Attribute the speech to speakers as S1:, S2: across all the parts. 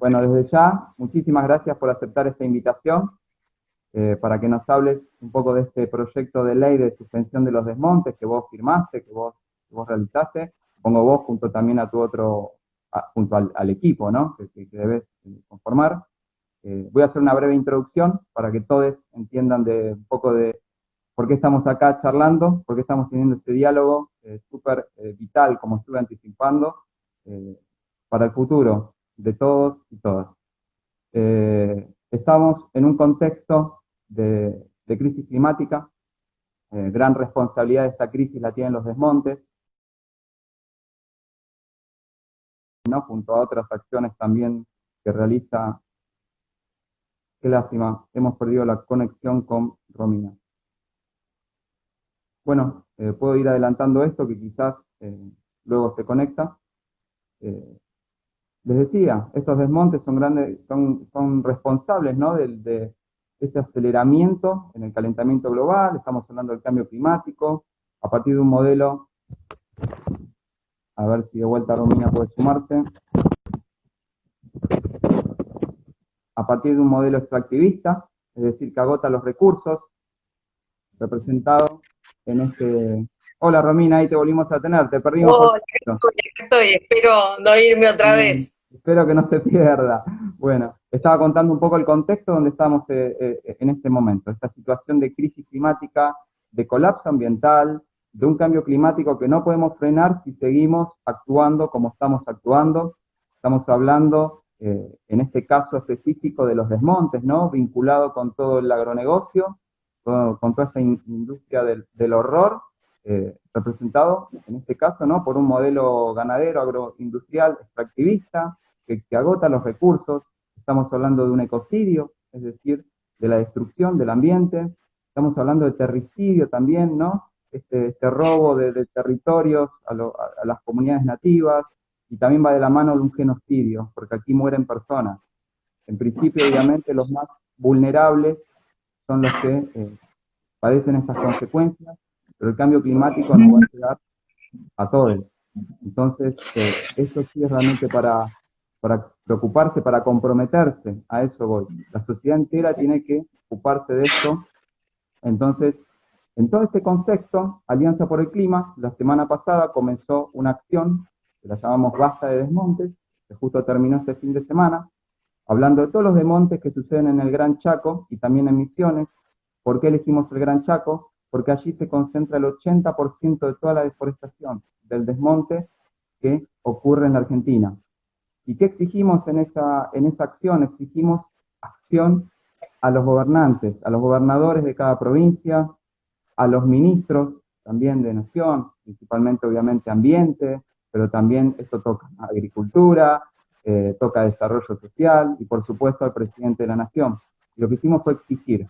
S1: Bueno, desde ya, muchísimas gracias por aceptar esta invitación para que nos hables un poco de este proyecto de ley de suspensión de los desmontes que vos firmaste, que vos realizaste. Pongo vos junto también a tu otro, junto al equipo, ¿no? Que debes conformar. Voy a hacer una breve introducción para que todos entiendan un poco de por qué estamos acá charlando, por qué estamos teniendo este diálogo súper vital, como estuve anticipando, eh, para el futuro de todos y todas. Estamos en un contexto de crisis climática, gran responsabilidad de esta crisis la tienen los desmontes, ¿no? Junto a otras acciones también que realiza. Qué lástima, hemos perdido la conexión con Romina. Bueno, puedo ir adelantando esto que quizás luego se conecta. Eh, Les decía, estos desmontes son grandes, son responsables, ¿no? de este aceleramiento en el calentamiento global. Estamos hablando del cambio climático, a partir de un modelo, a ver si de vuelta Romina puede sumarse, a partir de un modelo extractivista, es decir, que agota los recursos, representado en este... Hola Romina, ahí te volvimos a tener, te perdimos por...
S2: Hola, acá estoy, espero no irme otra
S1: Bien,
S2: vez.
S1: espero que no se pierda. Bueno, estaba contando un poco el contexto donde estamos en este momento, esta situación de crisis climática, de colapso ambiental, de un cambio climático que no podemos frenar si seguimos actuando como estamos actuando. Estamos hablando, en este caso específico, de los desmontes, ¿no? Vinculado con todo el agronegocio, con toda esta industria del horror, representado, en este caso, ¿no? Por un modelo ganadero, agroindustrial, extractivista, que agota los recursos. Estamos hablando de un ecocidio, es decir, de la destrucción del ambiente. Estamos hablando de terricidio también, ¿no? Este robo de territorios a las comunidades nativas, y también va de la mano de un genocidio, porque aquí mueren personas. En principio, obviamente, los más vulnerables son los que padecen estas consecuencias, pero el cambio climático nos va a llegar a todos. Entonces, esto sí es realmente para preocuparse, para comprometerse, a eso voy. La sociedad entera tiene que ocuparse de esto. Entonces, en todo este contexto, Alianza por el Clima, la semana pasada comenzó una acción que la llamamos Basta de Desmontes, que justo terminó este fin de semana, hablando de todos los desmontes que suceden en el Gran Chaco y también en Misiones. ¿Por qué elegimos el Gran Chaco? Porque allí se concentra el 80% de toda la deforestación del desmonte que ocurre en la Argentina. ¿Y qué exigimos en esa acción? Exigimos acción a los gobernantes, a los gobernadores de cada provincia, a los ministros también de nación, principalmente obviamente ambiente, pero también esto toca agricultura, toca desarrollo social y por supuesto al presidente de la nación. Y lo que hicimos fue exigir,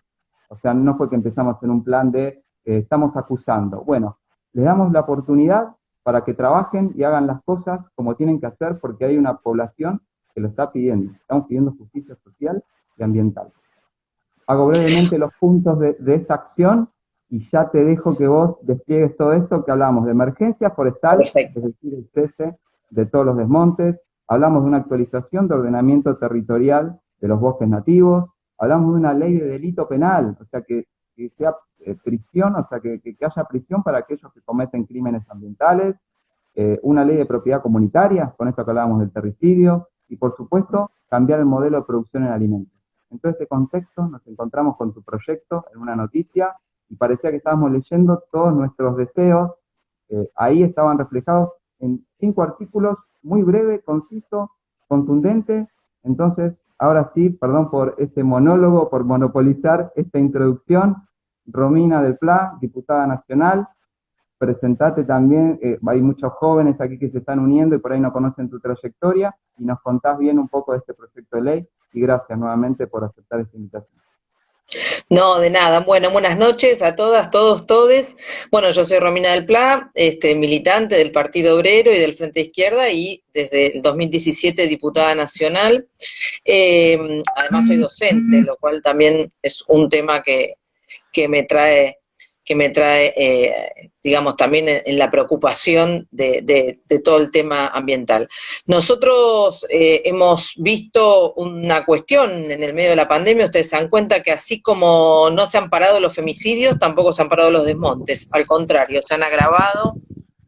S1: o sea, no fue que empezamos en un plan de estamos acusando. Bueno, les damos la oportunidad para que trabajen y hagan las cosas como tienen que hacer porque hay una población que lo está pidiendo. Estamos pidiendo justicia social y ambiental. Hago brevemente los puntos de esta acción y ya te dejo que vos despliegues todo esto que hablamos de emergencia forestal, es
S2: Perfecto.
S1: decir, el cese de todos los desmontes, hablamos de una actualización de ordenamiento territorial de los bosques nativos, hablamos de una ley de delito penal, o sea, que sea prisión, o sea, que haya prisión para aquellos que cometen crímenes ambientales, una ley de propiedad comunitaria, con esto que hablábamos del terricidio, y por supuesto, cambiar el modelo de producción en alimentos. En todo este contexto nos encontramos con tu proyecto en una noticia y parecía que estábamos leyendo todos nuestros deseos. Ahí estaban reflejados en 5 artículos, muy breve, conciso, contundente. Entonces, ahora sí, perdón por este monólogo, por monopolizar esta introducción. Romina del Pla, diputada nacional, presentate también, hay muchos jóvenes aquí que se están uniendo y por ahí no conocen tu trayectoria, y nos contás bien un poco de este proyecto de ley, y gracias nuevamente por aceptar esta invitación.
S2: No, de nada. Bueno, buenas noches a todas, todos, todes. Bueno, yo soy Romina del Pla, militante del Partido Obrero y del Frente Izquierda y desde el 2017 diputada nacional. Además soy docente, lo cual también es un tema que me trae me trae, digamos, también en la preocupación de todo el tema ambiental. Nosotros hemos visto una cuestión en el medio de la pandemia. Ustedes se dan cuenta que así como no se han parado los femicidios, tampoco se han parado los desmontes, al contrario, se han agravado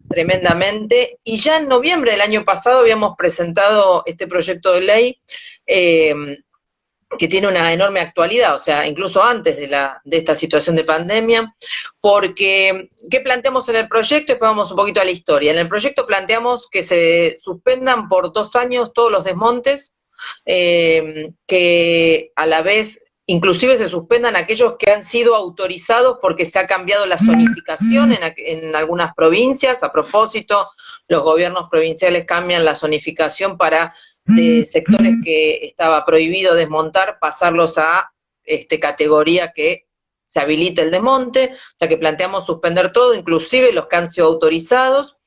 S2: tremendamente, y ya en noviembre del año pasado habíamos presentado este proyecto de ley que tiene una enorme actualidad, o sea, incluso antes de esta situación de pandemia, porque ¿qué planteamos en el proyecto? Después vamos un poquito a la historia. En el proyecto planteamos que se suspendan por 2 años todos los desmontes, que a la vez inclusive se suspendan aquellos que han sido autorizados porque se ha cambiado la zonificación en algunas provincias. A propósito, los gobiernos provinciales cambian la zonificación para de sectores que estaba prohibido desmontar, pasarlos a categoría que se habilite el desmonte. O sea que planteamos suspender todo, inclusive los que han sido autorizados,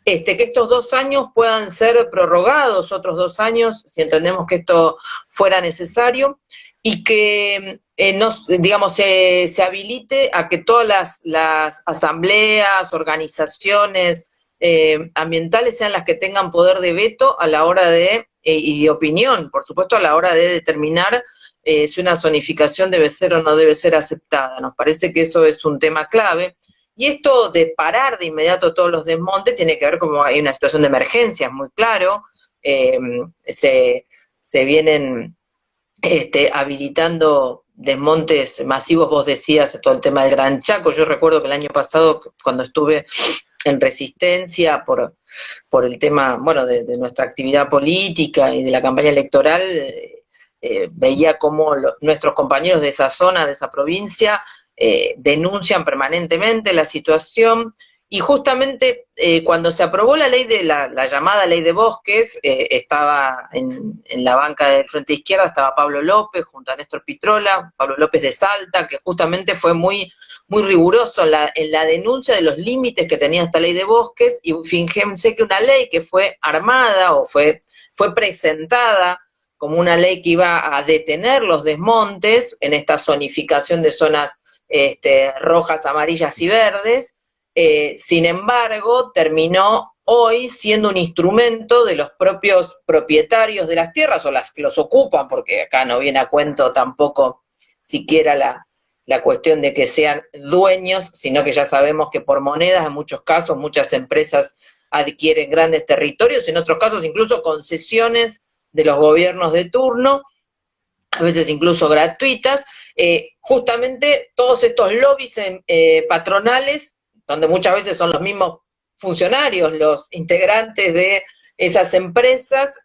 S2: que estos 2 años puedan ser prorrogados otros 2 años, si entendemos que esto fuera necesario, y que se habilite a que todas las asambleas, organizaciones ambientales sean las que tengan poder de veto a la hora de, y de opinión, por supuesto, a la hora de determinar si una zonificación debe ser o no debe ser aceptada. Nos parece que eso es un tema clave. Y esto de parar de inmediato todos los desmontes tiene que ver como hay una situación de emergencia, es muy claro. Se vienen habilitando desmontes masivos. Vos decías todo el tema del Gran Chaco. Yo recuerdo que el año pasado, cuando estuve en Resistencia por el tema, bueno, de nuestra actividad política y de la campaña electoral, veía cómo nuestros compañeros de esa zona, de esa provincia, denuncian permanentemente la situación. Y justamente cuando se aprobó la ley de la llamada ley de bosques, estaba en la banca del Frente Izquierda, estaba Pablo López junto a Néstor Pitrola, Pablo López de Salta, que justamente fue muy riguroso en la denuncia de los límites que tenía esta ley de bosques. Y fíjense que una ley que fue armada o fue presentada como una ley que iba a detener los desmontes en esta zonificación de zonas rojas, amarillas y verdes, sin embargo, terminó hoy siendo un instrumento de los propios propietarios de las tierras, o las que los ocupan, porque acá no viene a cuento tampoco siquiera la cuestión de que sean dueños, sino que ya sabemos que por monedas, en muchos casos, muchas empresas adquieren grandes territorios, en otros casos incluso concesiones de los gobiernos de turno, a veces incluso gratuitas. Justamente todos estos lobbies patronales, donde muchas veces son los mismos funcionarios, los integrantes de esas empresas,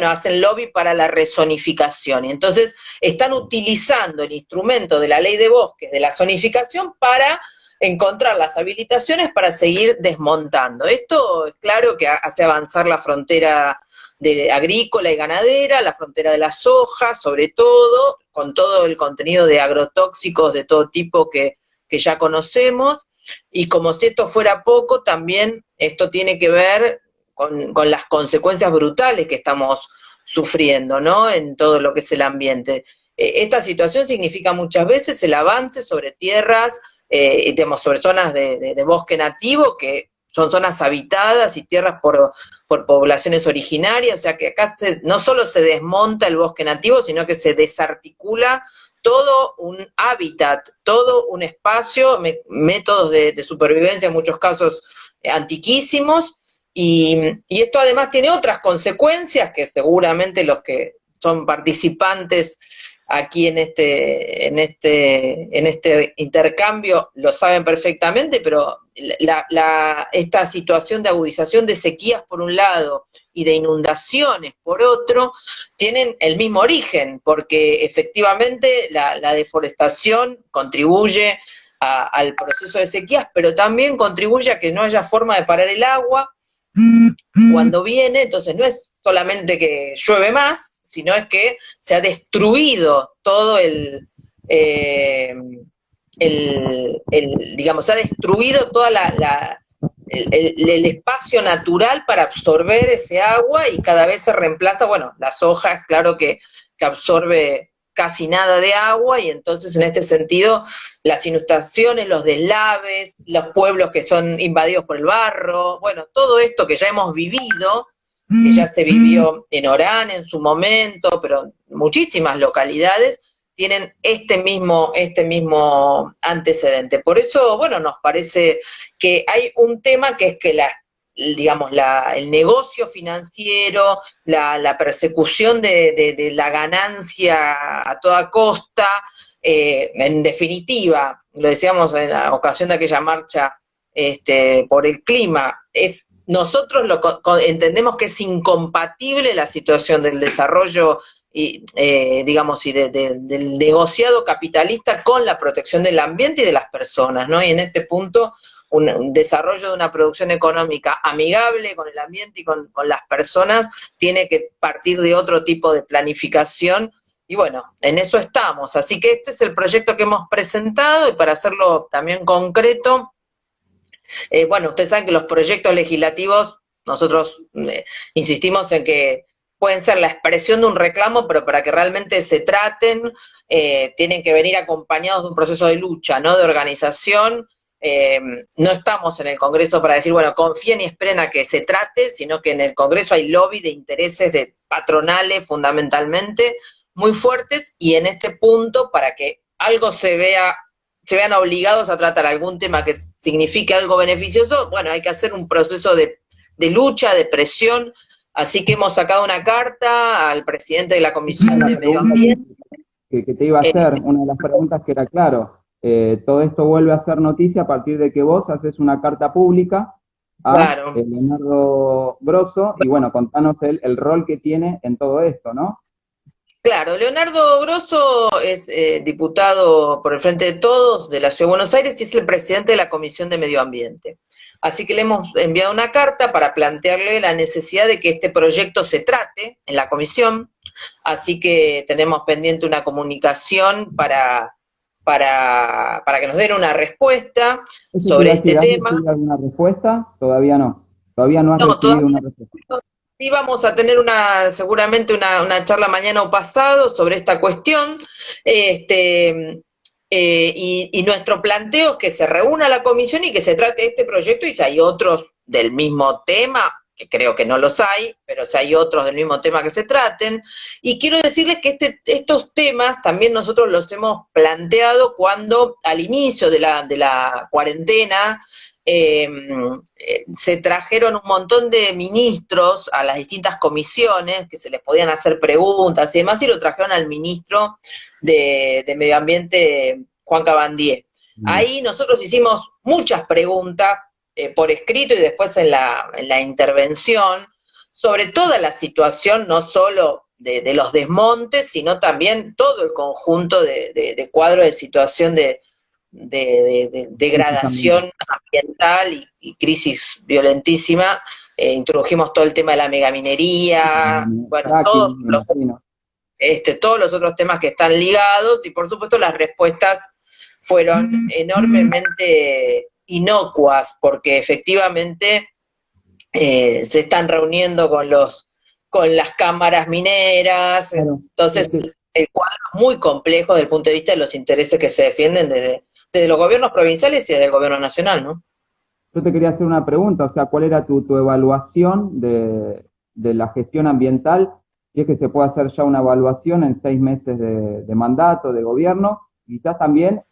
S2: hacen lobby para la rezonificación. Y entonces están utilizando el instrumento de la ley de bosques, de la zonificación, para encontrar las habilitaciones para seguir desmontando. Esto es claro que hace avanzar la frontera agrícola y ganadera, la frontera de la soja, sobre todo, con todo el contenido de agrotóxicos de todo tipo que ya conocemos. Y como si esto fuera poco, también esto tiene que ver con las consecuencias brutales que estamos sufriendo, ¿no?, en todo lo que es el ambiente. Esta situación significa muchas veces el avance sobre tierras, sobre zonas de bosque nativo, que son zonas habitadas, y tierras por poblaciones originarias. O sea que acá no solo se desmonta el bosque nativo, sino que se desarticula todo un hábitat, todo un espacio, métodos de supervivencia en muchos casos antiquísimos, y esto además tiene otras consecuencias que seguramente los que son participantes aquí en este intercambio lo saben perfectamente, pero esta situación de agudización de sequías por un lado y de inundaciones por otro, tienen el mismo origen, porque efectivamente la deforestación contribuye al proceso de sequías, pero también contribuye a que no haya forma de parar el agua cuando viene. Entonces no es solamente que llueve más, sino es que se ha destruido todo se ha destruido toda el espacio natural para absorber ese agua, y cada vez se reemplaza, la soja, claro que absorbe casi nada de agua, y entonces en este sentido las inundaciones, los deslaves, los pueblos que son invadidos por el barro, bueno, todo esto que ya hemos vivido, que ya se vivió en Orán en su momento, pero muchísimas localidades tienen este mismo antecedente. Por eso, bueno, nos parece que hay un tema que es que el negocio financiero, la persecución de la ganancia a toda costa, en definitiva, lo decíamos en la ocasión de aquella marcha por el clima, nosotros entendemos que es incompatible la situación del desarrollo y del negociado capitalista con la protección del ambiente y de las personas, ¿no? Y en este punto un desarrollo de una producción económica amigable con el ambiente y con las personas tiene que partir de otro tipo de planificación, y bueno, en eso estamos. Así que este es el proyecto que hemos presentado, y para hacerlo también concreto, bueno, ustedes saben que los proyectos legislativos, nosotros insistimos en que pueden ser la expresión de un reclamo, pero para que realmente se traten, tienen que venir acompañados de un proceso de lucha, ¿no? De organización. No estamos en el Congreso para decir, bueno, confíen y esperen a que se trate, sino que en el Congreso hay lobby de intereses de patronales fundamentalmente muy fuertes, y en este punto, para que algo se vean obligados a tratar algún tema que signifique algo beneficioso, bueno, hay que hacer un proceso de lucha, de presión. Así que hemos sacado una carta al presidente de la Comisión de Medio Ambiente.
S1: Que te iba a hacer, una de las preguntas que era, claro, todo esto vuelve a ser noticia a partir de que vos haces una carta pública a Leonardo Grosso, y bueno, contanos el rol que tiene en todo esto, ¿no?
S2: Claro, Leonardo Grosso es diputado por el Frente de Todos de la Ciudad de Buenos Aires y es el presidente de la Comisión de Medio Ambiente. Así que le hemos enviado una carta para plantearle la necesidad de que este proyecto se trate en la comisión, así que tenemos pendiente una comunicación para que nos den una respuesta sobre este tema.
S1: ¿Has alguna respuesta? Todavía no. Todavía no has recibido una respuesta.
S2: Sí, vamos a tener seguramente una charla mañana o pasado sobre esta cuestión, y nuestro planteo es que se reúna la comisión y que se trate este proyecto, y si hay otros del mismo tema, que creo que no los hay, pero si hay otros del mismo tema que se traten. Y quiero decirles que estos temas también nosotros los hemos planteado cuando al inicio de la cuarentena se trajeron un montón de ministros a las distintas comisiones que se les podían hacer preguntas y demás, y lo trajeron al ministro de Medio Ambiente, Juan Cabandier. Ahí nosotros hicimos muchas preguntas por escrito y después en la intervención sobre toda la situación, no solo de los desmontes, sino también todo el conjunto de cuadro de situación de degradación ambiental y crisis violentísima. Introdujimos todo el tema de la megaminería, bueno, todos los otros temas que están ligados, y por supuesto las respuestas fueron enormemente inocuas, porque efectivamente se están reuniendo con las cámaras mineras, claro. Entonces el cuadro es muy complejo desde el punto de vista de los intereses que se defienden desde los gobiernos provinciales y desde el gobierno nacional, ¿no?
S1: Yo te quería hacer una pregunta, o sea, ¿cuál era tu evaluación de la gestión ambiental? Si es que se puede hacer ya una evaluación en 6 meses de mandato, de gobierno, quizás también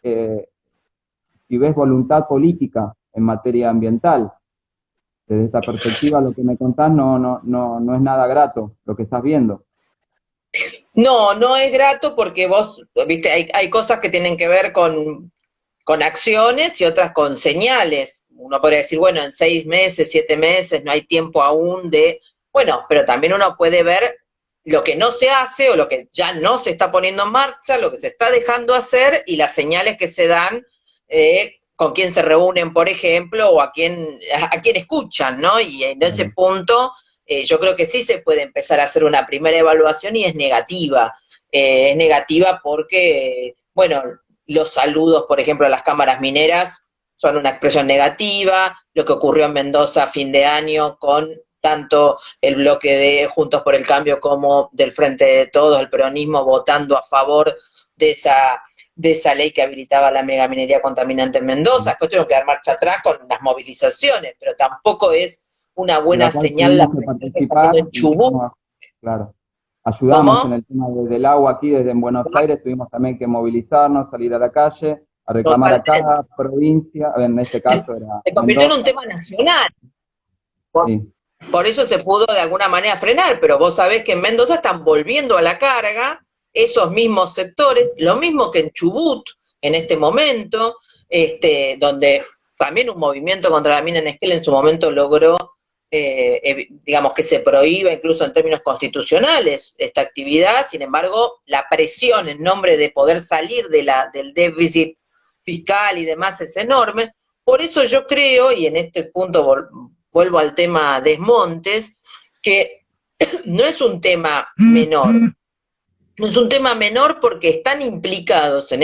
S1: si ves voluntad política en materia ambiental. Desde esta perspectiva, lo que me contás no es nada grato, lo que estás viendo.
S2: No es grato porque vos, viste, hay cosas que tienen que ver con acciones y otras con señales. Uno podría decir, bueno, en 6 meses, 7 meses, no hay tiempo aún bueno, pero también uno puede ver lo que no se hace o lo que ya no se está poniendo en marcha, lo que se está dejando hacer y las señales que se dan, con quién se reúnen, por ejemplo, o a quién escuchan, ¿no? Y en ese punto yo creo que sí se puede empezar a hacer una primera evaluación, y es negativa. Es negativa porque, bueno, los saludos, por ejemplo, a las cámaras mineras son una expresión negativa. Lo que ocurrió en Mendoza a fin de año con tanto el bloque de Juntos por el Cambio como del Frente de Todos, el peronismo, votando a favor de esa ley que habilitaba la megaminería contaminante en Mendoza. Después tuvieron que dar marcha atrás con las movilizaciones, pero tampoco es una
S1: de
S2: buena
S1: la cual
S2: señal la
S1: tuvimos que
S2: presión que está haciendo
S1: participar
S2: en
S1: y
S2: Chubut.
S1: claro, ayudamos en
S2: ¿Cómo?
S1: el tema del agua aquí desde Buenos Aires, tuvimos también que movilizarnos, salir a la calle, a reclamar a
S2: Totalmente.
S1: cada provincia, en este
S2: Se,
S1: caso era
S2: se convirtió en un
S1: Mendoza,
S2: tema nacional. Por,
S1: sí,
S2: por eso se pudo de alguna manera frenar, pero vos sabés que en Mendoza están volviendo a la carga esos mismos sectores, lo mismo que en Chubut en este momento, donde también un movimiento contra la mina en Esquel en su momento logró, digamos, que se prohíba incluso en términos constitucionales esta actividad. Sin embargo, la presión en nombre de poder salir del déficit fiscal y demás es enorme. Por eso yo creo, y en este punto vuelvo al tema Desmontes, que no es un tema menor. No es un tema menor porque están implicados en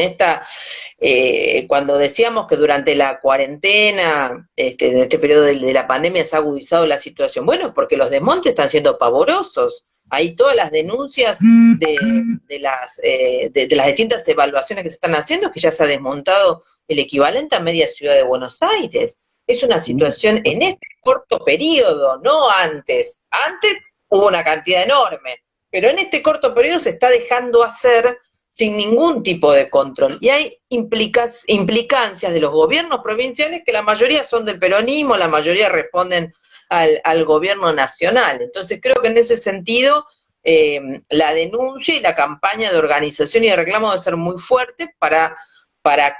S2: cuando decíamos que durante la cuarentena, en este periodo de la pandemia se ha agudizado la situación. Bueno, porque los desmontes están siendo pavorosos. Hay todas las denuncias de las distintas evaluaciones que se están haciendo, que ya se ha desmontado el equivalente a media ciudad de Buenos Aires. Es una situación en este corto periodo, no antes. Antes hubo una cantidad enorme, pero en este corto periodo se está dejando hacer sin ningún tipo de control. Y hay implicancias de los gobiernos provinciales que la mayoría son del peronismo, la mayoría responden al gobierno nacional. Entonces creo que en ese sentido la denuncia y la campaña de organización y de reclamo debe ser muy fuerte para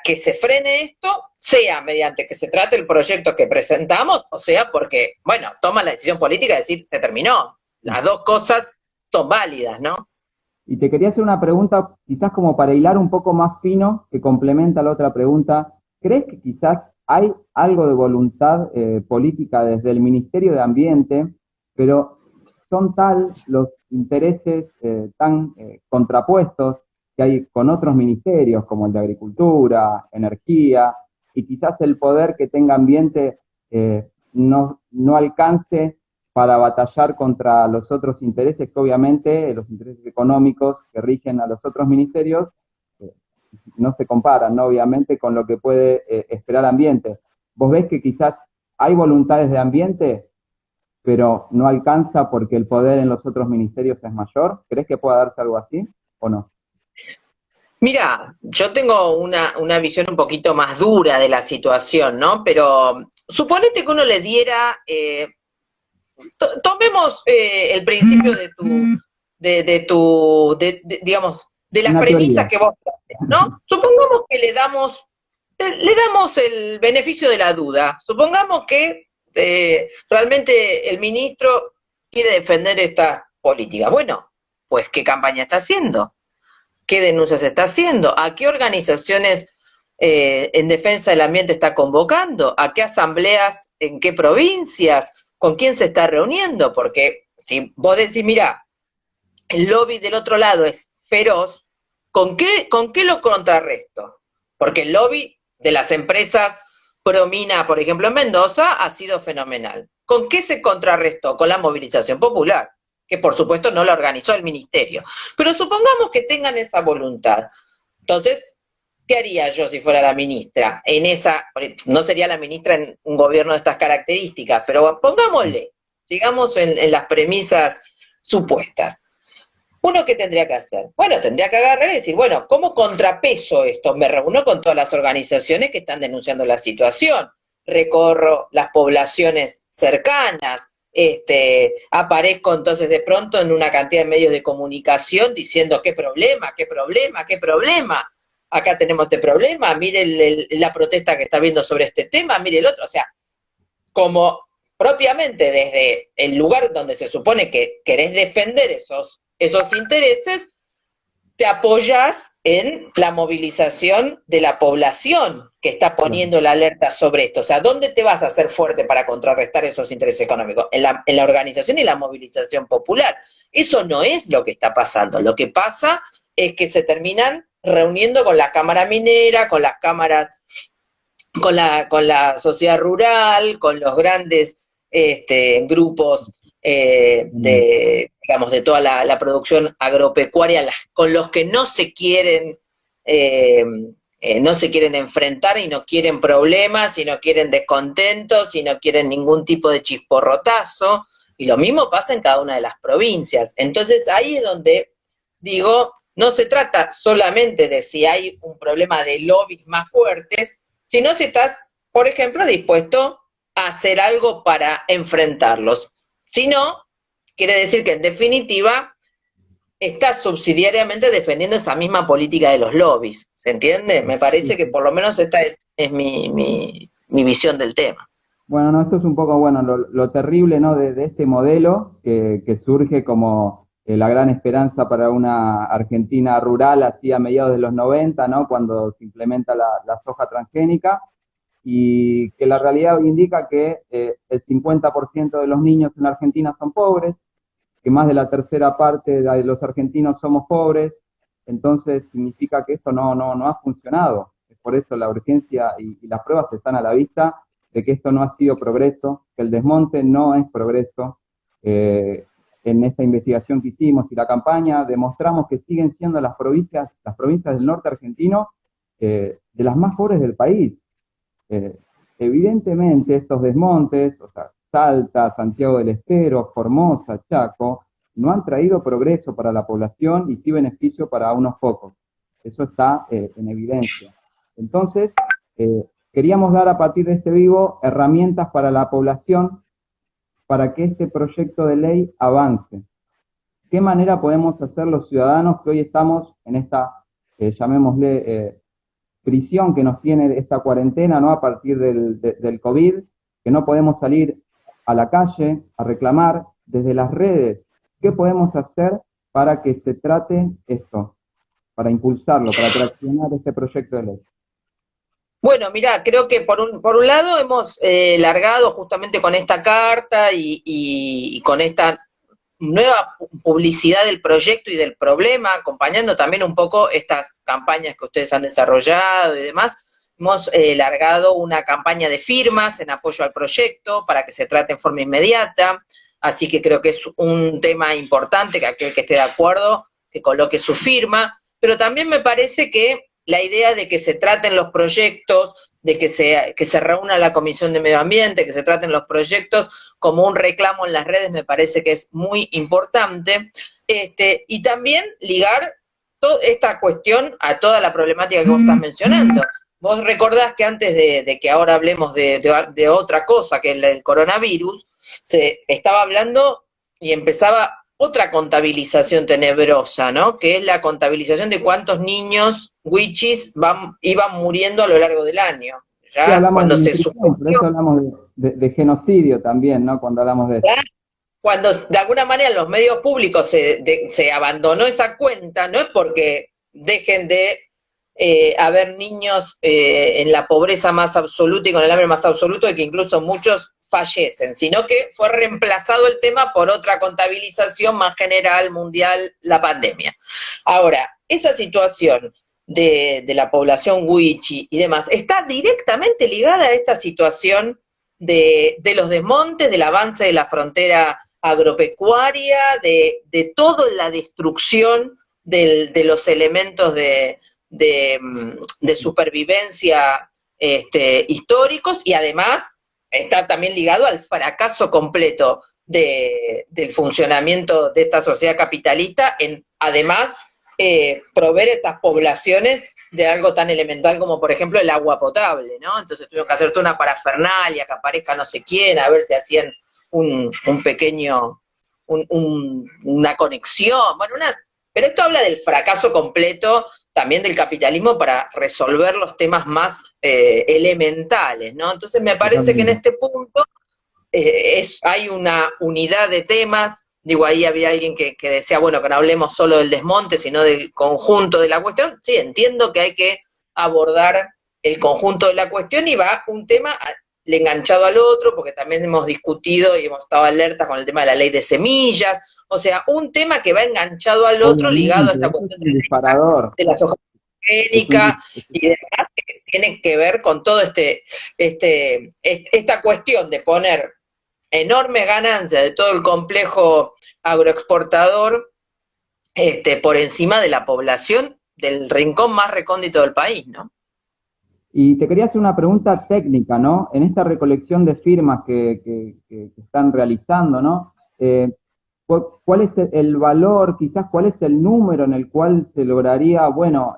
S2: que se frene esto, sea mediante que se trate el proyecto que presentamos, o sea porque, bueno, toma la decisión política de decir, se terminó. Las dos cosas son válidas, ¿no?
S1: y te quería hacer una pregunta, quizás como para hilar un poco más fino, que complementa la otra pregunta. ¿Crees que quizás hay algo de voluntad política desde el Ministerio de Ambiente, pero son tal los intereses tan contrapuestos que hay con otros ministerios, como el de Agricultura, Energía, y quizás el poder que tenga ambiente no alcance para batallar contra los otros intereses, que obviamente los intereses económicos que rigen a los otros ministerios eh, no se comparan, ¿no? Obviamente, con lo que puede esperar ambiente. ¿Vos ves que quizás hay voluntades de ambiente, pero no alcanza porque el poder en los otros ministerios es mayor? ¿Crees que pueda darse algo así o no?
S2: Mira, yo tengo una visión un poquito más dura de la situación, ¿no? Pero suponete que uno le diera, tomemos el principio digamos, de las
S1: Una
S2: premisas
S1: teoría.
S2: que vos haces, ¿no? Supongamos que le damos el beneficio de la duda. Supongamos que realmente el ministro quiere defender esta política. Bueno, pues ¿qué campaña está haciendo? ¿Qué denuncias está haciendo? ¿A qué organizaciones en defensa del ambiente está convocando? ¿A qué asambleas? ¿En qué provincias? ¿Con quién se está reuniendo? Porque si vos decís, mira, el lobby del otro lado es feroz, ¿con qué lo contrarresto? Porque el lobby de las empresas Promina, por ejemplo, en Mendoza, ha sido fenomenal. ¿Con qué se contrarrestó? Con la movilización popular, que por supuesto no la organizó el ministerio. Pero supongamos que tengan esa voluntad. Entonces, ¿qué haría yo si fuera la ministra? No sería la ministra en un gobierno de estas características, pero pongámosle, sigamos en las premisas supuestas. ¿Uno qué tendría que hacer? Bueno, tendría que agarrar y decir, bueno, ¿cómo contrapeso esto? Me reúno con todas las organizaciones que están denunciando la situación, recorro las poblaciones cercanas, aparezco entonces de pronto en una cantidad de medios de comunicación diciendo qué problema, qué problema, qué problema. Acá tenemos este problema, mire la protesta que está viendo sobre este tema, mire el otro. O sea, como propiamente desde el lugar donde se supone que querés defender esos intereses, te apoyas en la movilización de la población que está
S1: Claro.
S2: poniendo la alerta sobre esto. O sea, ¿dónde te vas a hacer fuerte para contrarrestar esos intereses económicos? En la organización y la movilización popular. Eso no es lo que está pasando. Lo que pasa es que se terminan reuniendo con la cámara minera, con las cámaras, con la sociedad rural, con los grandes grupos digamos, de toda la producción agropecuaria, con los que no se quieren enfrentar y no quieren problemas, y no quieren descontentos, y no quieren ningún tipo de chisporrotazo, y lo mismo pasa en cada una de las provincias. Entonces ahí es donde digo, no se trata solamente de si hay un problema de lobbies más fuertes, sino si estás, por ejemplo, dispuesto a hacer algo para enfrentarlos. Si no, quiere decir que en definitiva está subsidiariamente defendiendo esa misma política de los lobbies, ¿se entiende? Me parece que por lo menos esta es mi visión del tema.
S1: Bueno, no, esto es un poco, bueno, lo terrible, ¿no? De este modelo que surge como la gran esperanza para una Argentina rural, así a mediados de los 90, ¿no? Cuando se implementa la soja transgénica, y que la realidad indica que el 50% de los niños en la Argentina son pobres, que más de la tercera parte de los argentinos somos pobres. Entonces significa que esto no ha funcionado. Es por eso la urgencia y las pruebas están a la vista de que esto no ha sido progreso, que el desmonte no es progreso. En esta investigación que hicimos y la campaña demostramos que siguen siendo las provincias del norte argentino de las más pobres del país. Evidentemente estos desmontes, o sea, Salta, Santiago del Estero, Formosa, Chaco, no han traído progreso para la población y sí beneficio para unos pocos. Eso está en evidencia. Entonces, queríamos dar a partir de este vivo herramientas para la población para que este proyecto de ley avance. ¿Qué manera podemos hacer los ciudadanos que hoy estamos en esta, llamémosle, prisión que nos tiene esta cuarentena, ¿no? A partir del COVID, que no podemos salir a la calle a reclamar desde las redes? ¿Qué podemos hacer para que se trate esto, para impulsarlo, para traccionar este proyecto de ley?
S2: Bueno, mirá, creo que por un lado hemos largado justamente con esta carta y con esta nueva publicidad del proyecto y del problema, acompañando también un poco estas campañas que ustedes han desarrollado y demás. Hemos largado una campaña de firmas en apoyo al proyecto para que se trate en forma inmediata, así que creo que es un tema importante que aquel que esté de acuerdo que coloque su firma, pero también me parece que la idea de que se traten los proyectos, de que se reúna la Comisión de Medio Ambiente, que se traten los proyectos como un reclamo en las redes, me parece que es muy importante, y también ligar toda esta cuestión a toda la problemática que vos estás mencionando. Vos recordás que antes de que ahora hablemos de otra cosa, que es el coronavirus, se estaba hablando y empezaba otra contabilización tenebrosa, ¿no? Que es la contabilización de cuántos niños wichis iban muriendo a lo largo del año. Ya
S1: sí, hablamos
S2: cuando
S1: de
S2: se
S1: nutrición, por eso hablamos de genocidio también, ¿no? Cuando hablamos de esto.
S2: Cuando de alguna manera en los medios públicos se abandonó esa cuenta, no es porque dejen de haber niños en la pobreza más absoluta y con el hambre más absoluto, y que incluso muchos fallecen, sino que fue reemplazado el tema por otra contabilización más general, mundial, la pandemia. Ahora, esa situación de la población wichi y demás está directamente ligada a esta situación de los desmontes, del avance de la frontera agropecuaria, de toda la destrucción de los elementos de supervivencia históricos, y además está también ligado al fracaso completo del funcionamiento de esta sociedad capitalista en, además, proveer esas poblaciones de algo tan elemental como, por ejemplo, el agua potable, ¿no? Entonces tuvieron que hacer toda una parafernalia, que aparezca no sé quién, a ver si hacían un pequeño, una conexión, bueno, pero esto habla del fracaso completo también del capitalismo para resolver los temas más elementales, ¿no? Entonces me parece que en este punto hay una unidad de temas. Digo, ahí había alguien que decía, bueno, que no hablemos solo del desmonte, sino del conjunto de la cuestión. Sí, entiendo que hay que abordar el conjunto de la cuestión, y va un tema enganchado al otro, porque también hemos discutido y hemos estado alertas con el tema de la ley de semillas. O sea, un tema que va enganchado al otro, ligado a esta cuestión de la soja transgénica y demás, que tiene que ver con todo esta cuestión de poner enormes ganancias de todo el complejo agroexportador por encima de la población del rincón más recóndito del país, ¿no?
S1: Y te quería hacer una pregunta técnica, ¿no? En esta recolección de firmas que están realizando, ¿no? ¿Cuál es el valor, quizás cuál es el número en el cual se lograría, bueno,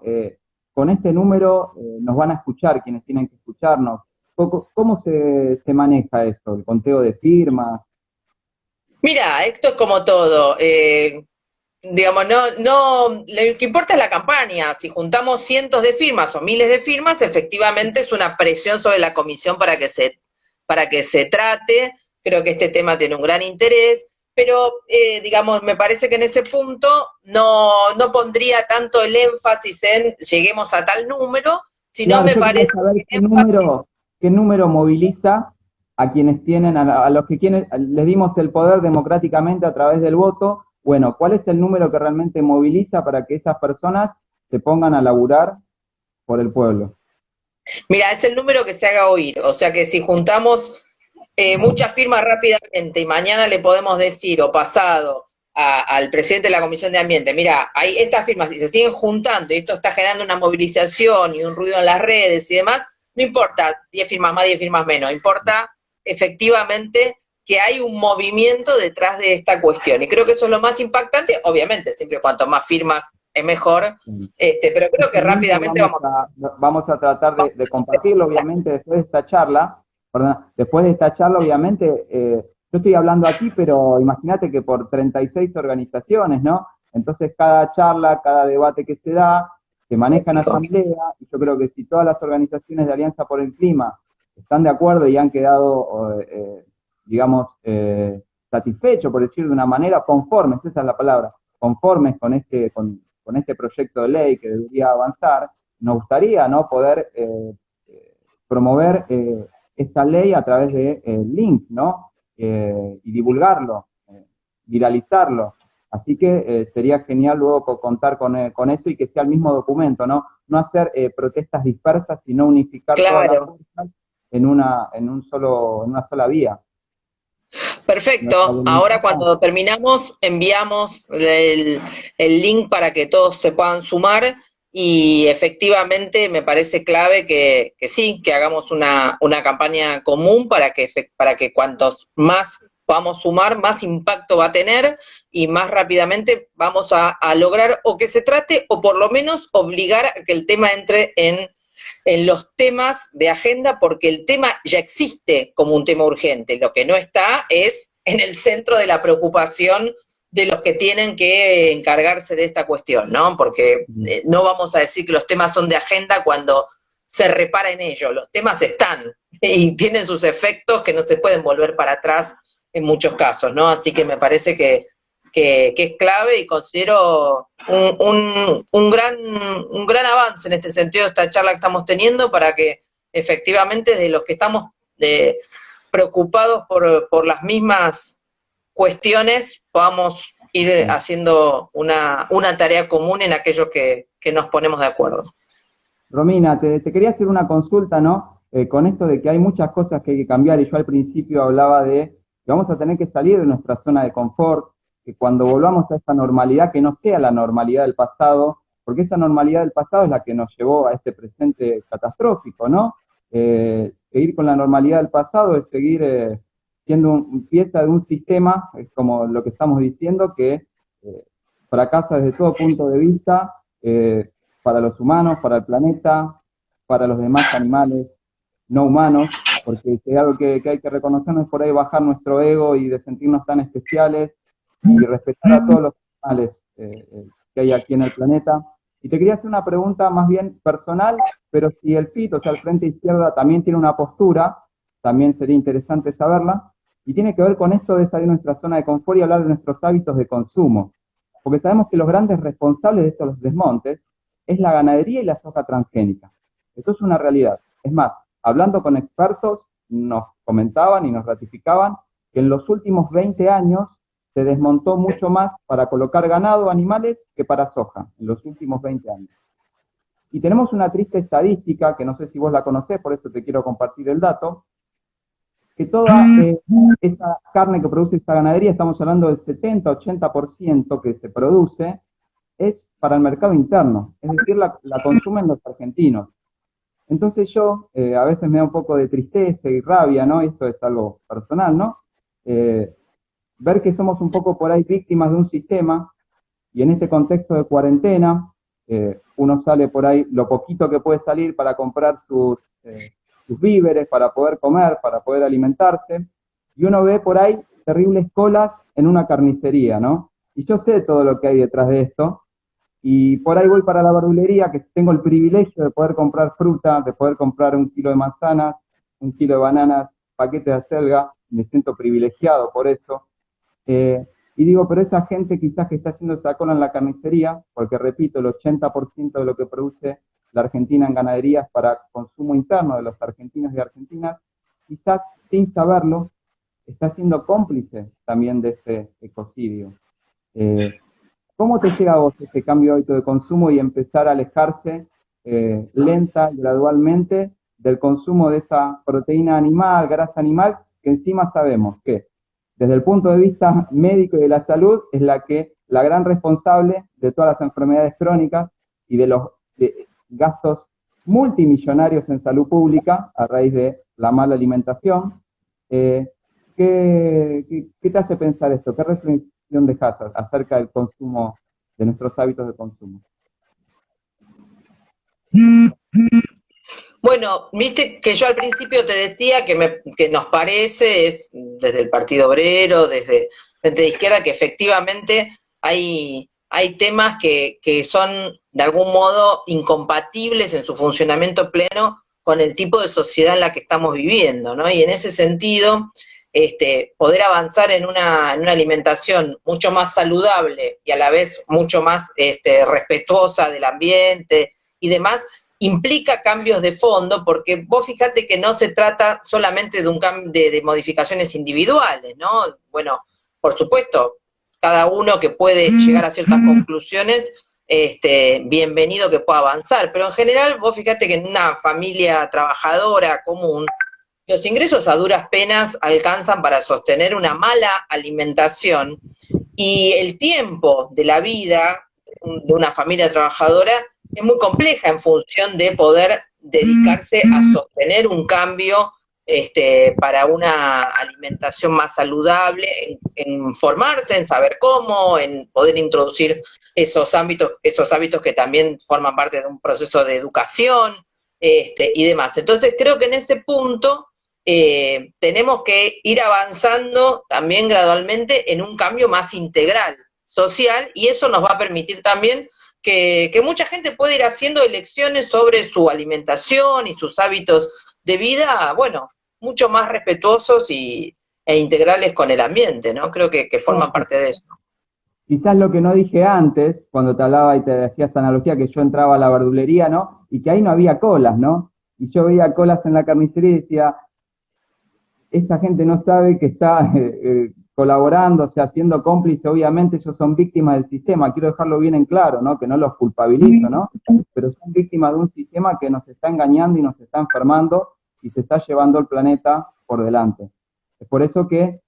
S1: con este número nos van a escuchar quienes tienen que escucharnos? ¿Cómo se maneja eso, el conteo de firmas?
S2: Mira, esto es como todo. Digamos, lo que importa es la campaña. Si juntamos cientos de firmas o miles de firmas, efectivamente es una presión sobre la comisión para que se trate. Creo que este tema tiene un gran interés, pero digamos, me parece que en ese punto no pondría tanto el énfasis en lleguemos a tal número, sino
S1: Claro,
S2: me
S1: yo quería
S2: parece
S1: saber
S2: que el énfasis.
S1: qué número moviliza a quienes tienen, a los que quienes, les dimos el poder democráticamente a través del voto. Bueno, ¿cuál es el número que realmente moviliza para que esas personas se pongan a laburar por el pueblo?
S2: Mira, es el número que se haga oír. O sea que si juntamos muchas firmas rápidamente y mañana le podemos decir o pasado al presidente de la Comisión de Ambiente, mira, hay estas firmas, si se siguen juntando y esto está generando una movilización y un ruido en las redes y demás, no importa 10 firmas más, 10 firmas menos, importa efectivamente que hay un movimiento detrás de esta cuestión. Y creo que eso es lo más impactante, obviamente, siempre cuanto más firmas es mejor, pero creo que
S1: Este link lo
S2: rápidamente vamos.
S1: vamos a tratar de compartirlo, obviamente, después de esta charla. Perdón, después de esta charla, obviamente, yo estoy hablando aquí, pero imagínate que por 36 organizaciones, ¿no? Entonces, cada charla, cada debate que se da, se maneja en asamblea, y yo creo que si todas las organizaciones de Alianza por el Clima están de acuerdo y han quedado, digamos, satisfechos, por decir de una manera, conformes, esa es la palabra, conformes con este proyecto de ley que debería avanzar, nos gustaría, ¿no?, poder promover esta ley a través de link, ¿no? Y divulgarlo, viralizarlo. Así que sería genial luego contar con eso y que sea el mismo documento, ¿no? No hacer protestas dispersas, sino unificar todas las
S2: Claro.
S1: fuerzas en una sola vía. Nuestra
S2: Perfecto. Ahora
S1: voluntad.
S2: cuando terminamos enviamos el link para que todos se puedan sumar y efectivamente me parece clave que sí, que hagamos una campaña común para que cuantos más podamos sumar, más impacto va a tener y más rápidamente vamos a lograr o que se trate o por lo menos obligar a que el tema entre en los temas de agenda, porque el tema ya existe como un tema urgente. Lo que no está es en el centro de la preocupación de los que tienen que encargarse de esta cuestión, ¿no? Porque no vamos a decir que los temas son de agenda cuando se repara en ello. Los temas están y tienen sus efectos que no se pueden volver para atrás en muchos casos, ¿no? Así que me parece que es clave y considero un gran avance en este sentido esta charla que estamos teniendo para que efectivamente de los que estamos preocupados por las mismas cuestiones podamos ir haciendo una tarea común en aquello que nos ponemos de acuerdo.
S1: Romina, te quería hacer una consulta, ¿no? Con esto de que hay muchas cosas que hay que cambiar, y yo al principio hablaba de que vamos a tener que salir de nuestra zona de confort, que cuando volvamos a esa normalidad, que no sea la normalidad del pasado, porque esa normalidad del pasado es la que nos llevó a este presente catastrófico, ¿no? Seguir con la normalidad del pasado es seguir siendo pieza de un sistema, es como lo que estamos diciendo, que fracasa desde todo punto de vista, para los humanos, para el planeta, para los demás animales no humanos, porque si hay algo que hay que reconocernos es por ahí bajar nuestro ego y de sentirnos tan especiales y respetar a todos los animales que hay aquí en el planeta. Y te quería hacer una pregunta más bien personal, pero si el FIT, o sea, el Frente Izquierda, también tiene una postura, también sería interesante saberla, y tiene que ver con esto de salir de nuestra zona de confort y hablar de nuestros hábitos de consumo. Porque sabemos que los grandes responsables de estos desmontes es la ganadería y la soja transgénica. Esto es una realidad. Es más, hablando con expertos, nos comentaban y nos ratificaban que en los últimos 20 años se desmontó mucho más para colocar ganado, animales, que para soja, en los últimos 20 años. Y tenemos una triste estadística, que no sé si vos la conocés, por eso te quiero compartir el dato, que toda esa carne que produce esta ganadería, estamos hablando del 70-80% que se produce, es para el mercado interno, es decir, la consumen los argentinos. Entonces yo, a veces me da un poco de tristeza y rabia, ¿no? Esto es algo personal, ¿no? Ver que somos un poco por ahí víctimas de un sistema, y en este contexto de cuarentena, uno sale por ahí lo poquito que puede salir para comprar sus víveres, para poder comer, para poder alimentarse, y uno ve por ahí terribles colas en una carnicería, ¿no? Y yo sé todo lo que hay detrás de esto, y por ahí voy para la verdulería, que tengo el privilegio de poder comprar fruta, de poder comprar 1 kilo de manzanas, 1 kilo de bananas, paquetes de acelga, me siento privilegiado por eso. Y digo, pero esa gente quizás que está haciendo esa cola en la carnicería, porque repito, el 80% de lo que produce la Argentina en ganadería es para consumo interno de los argentinos y argentinas, quizás sin saberlo, está siendo cómplice también de este ecocidio. ¿Cómo te llega a vos este cambio de hábito de consumo y empezar a alejarse lenta y gradualmente del consumo de esa proteína animal, grasa animal, que encima sabemos que desde el punto de vista médico y de la salud es la gran responsable de todas las enfermedades crónicas y de los gastos multimillonarios en salud pública a raíz de la mala alimentación? ¿Qué te hace pensar esto? ¿Qué reflexión dejas acerca del consumo, de nuestros hábitos de consumo?
S2: Bueno, viste que yo al principio te decía que nos parece, es desde el Partido Obrero, desde Frente de Izquierda, que efectivamente hay temas que son de algún modo incompatibles en su funcionamiento pleno con el tipo de sociedad en la que estamos viviendo, ¿no? Y en ese sentido, poder avanzar en una alimentación mucho más saludable y a la vez mucho más respetuosa del ambiente y demás, implica cambios de fondo, porque vos fíjate que no se trata solamente de un cambio de modificaciones individuales, ¿no? Bueno, por supuesto, cada uno que puede llegar a ciertas conclusiones, bienvenido que pueda avanzar, pero en general vos fíjate que en una familia trabajadora común, los ingresos a duras penas alcanzan para sostener una mala alimentación y el tiempo de la vida de una familia trabajadora es muy compleja en función de poder dedicarse a sostener un cambio para una alimentación más saludable, en formarse, en saber cómo, en poder introducir esos hábitos que también forman parte de un proceso de educación y demás. Entonces creo que en ese punto tenemos que ir avanzando también gradualmente en un cambio más integral, social, y eso nos va a permitir también que mucha gente puede ir haciendo elecciones sobre su alimentación y sus hábitos de vida, bueno, mucho más respetuosos e integrales con el ambiente, ¿no? Creo que forma parte de eso.
S1: Quizás lo que no dije antes, cuando te hablaba y te hacía esta analogía, que yo entraba a la verdulería, ¿no? Y que ahí no había colas, ¿no? Y yo veía colas en la carnicería y decía, esta gente no sabe que está colaborando, o sea, siendo cómplice, obviamente ellos son víctimas del sistema, quiero dejarlo bien en claro, ¿no? Que no los culpabilizo, ¿no? Pero son víctimas de un sistema que nos está engañando y nos está enfermando y se está llevando el planeta por delante. Es por eso que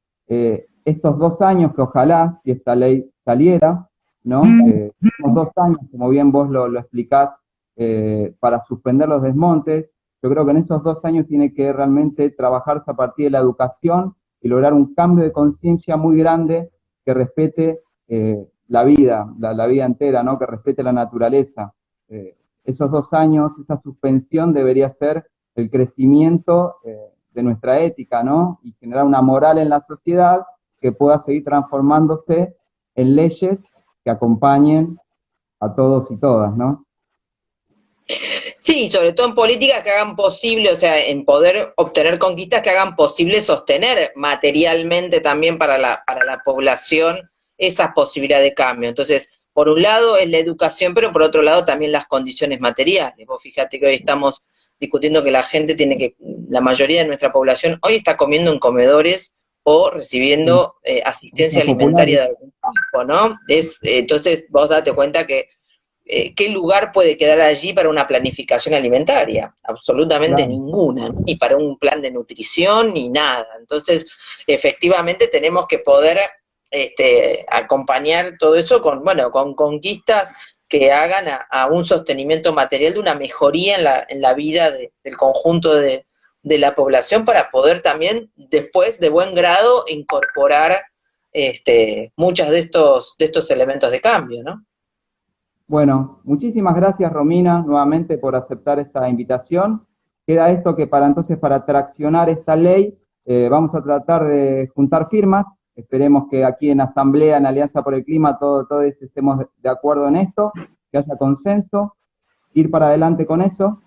S1: estos 2 años que ojalá, si esta ley saliera, ¿no? Unos 2 años, como bien vos lo explicás, para suspender los desmontes. Yo creo que en esos 2 años tiene que realmente trabajarse a partir de la educación y lograr un cambio de conciencia muy grande que respete la vida entera, ¿no? Que respete la naturaleza. Esos 2 años, esa suspensión debería ser el crecimiento de nuestra ética, ¿no? Y generar una moral en la sociedad que pueda seguir transformándose en leyes que acompañen a todos y todas, ¿no?
S2: Sí, sobre todo en políticas que hagan posible, o sea, en poder obtener conquistas que hagan posible sostener materialmente también para la población esas posibilidades de cambio. Entonces, por un lado es la educación, pero por otro lado también las condiciones materiales. Vos fíjate que hoy estamos discutiendo que la mayoría de nuestra población hoy está comiendo en comedores o recibiendo asistencia alimentaria de algún tipo, ¿no? Entonces vos date cuenta que ¿qué lugar puede quedar allí para una planificación alimentaria? Absolutamente
S1: Claro.
S2: ninguna, ¿no? Ni para un plan de nutrición, ni nada. Entonces, efectivamente tenemos que poder acompañar todo eso con, bueno, con conquistas que hagan a un sostenimiento material de una mejoría en la vida del conjunto de la población para poder también después de buen grado incorporar muchos de estos elementos de cambio, ¿no?
S1: Bueno, muchísimas gracias Romina nuevamente por aceptar esta invitación. Queda esto que para entonces, para traccionar esta ley, vamos a tratar de juntar firmas. Esperemos que aquí en Asamblea, en Alianza por el Clima, todos estemos de acuerdo en esto, que haya consenso, ir para adelante con eso.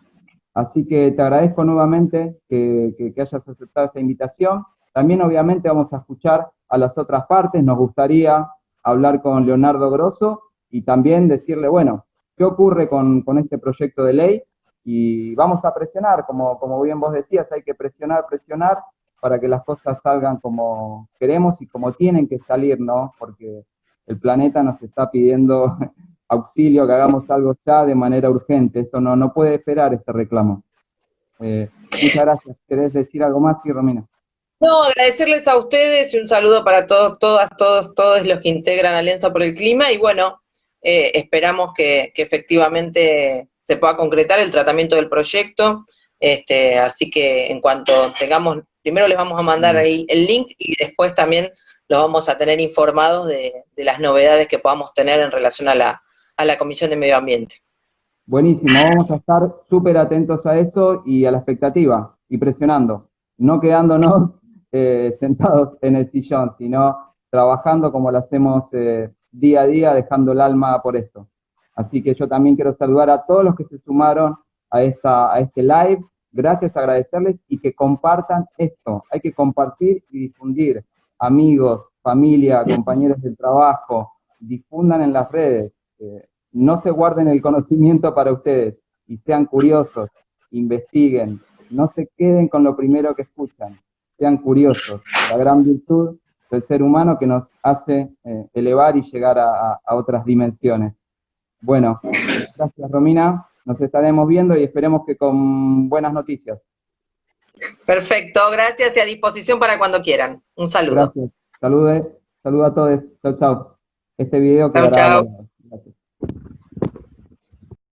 S1: Así que te agradezco nuevamente que hayas aceptado esta invitación. También obviamente vamos a escuchar a las otras partes. Nos gustaría hablar con Leonardo Grosso y también decirle, bueno, ¿qué ocurre con este proyecto de ley? Y vamos a presionar, como bien vos decías, hay que presionar para que las cosas salgan como queremos y como tienen que salir, ¿no? Porque el planeta nos está pidiendo auxilio, que hagamos algo ya de manera urgente. Esto no puede esperar este reclamo. Muchas gracias. ¿Querés decir algo más, sí, Romina?
S2: No, agradecerles a ustedes y un saludo para todos, todas, todos los que integran Alianza por el Clima y bueno, esperamos que efectivamente se pueda concretar el tratamiento del proyecto, así que en cuanto tengamos, primero les vamos a mandar
S1: Bueno,
S2: ahí el link y después también los vamos a tener informados de las novedades que podamos tener en relación a la Comisión de Medio Ambiente.
S1: buenísimo. Vamos a estar súper atentos a esto y a la expectativa y presionando, no quedándonos sentados en el sillón, sino trabajando como lo hacemos día a día, dejando el alma por esto. Así que yo también quiero saludar a todos los que se sumaron a este live. Gracias, agradecerles y que compartan esto. Hay que compartir y difundir. Amigos, familia, compañeros del trabajo, difundan en las redes. No se guarden el conocimiento para ustedes y sean curiosos, investiguen, no se queden con lo primero que escuchan, sean curiosos. La gran virtud del ser humano que nos hace elevar y llegar a otras dimensiones. Bueno, gracias Romina, nos estaremos viendo y esperemos que con buenas noticias.
S2: Perfecto, gracias y a disposición para cuando quieran. Un saludo.
S1: Gracias. Salude, saluda a todos. Chau, chau. Este video
S2: Chau,
S1: quedará
S2: chau.
S1: guardado.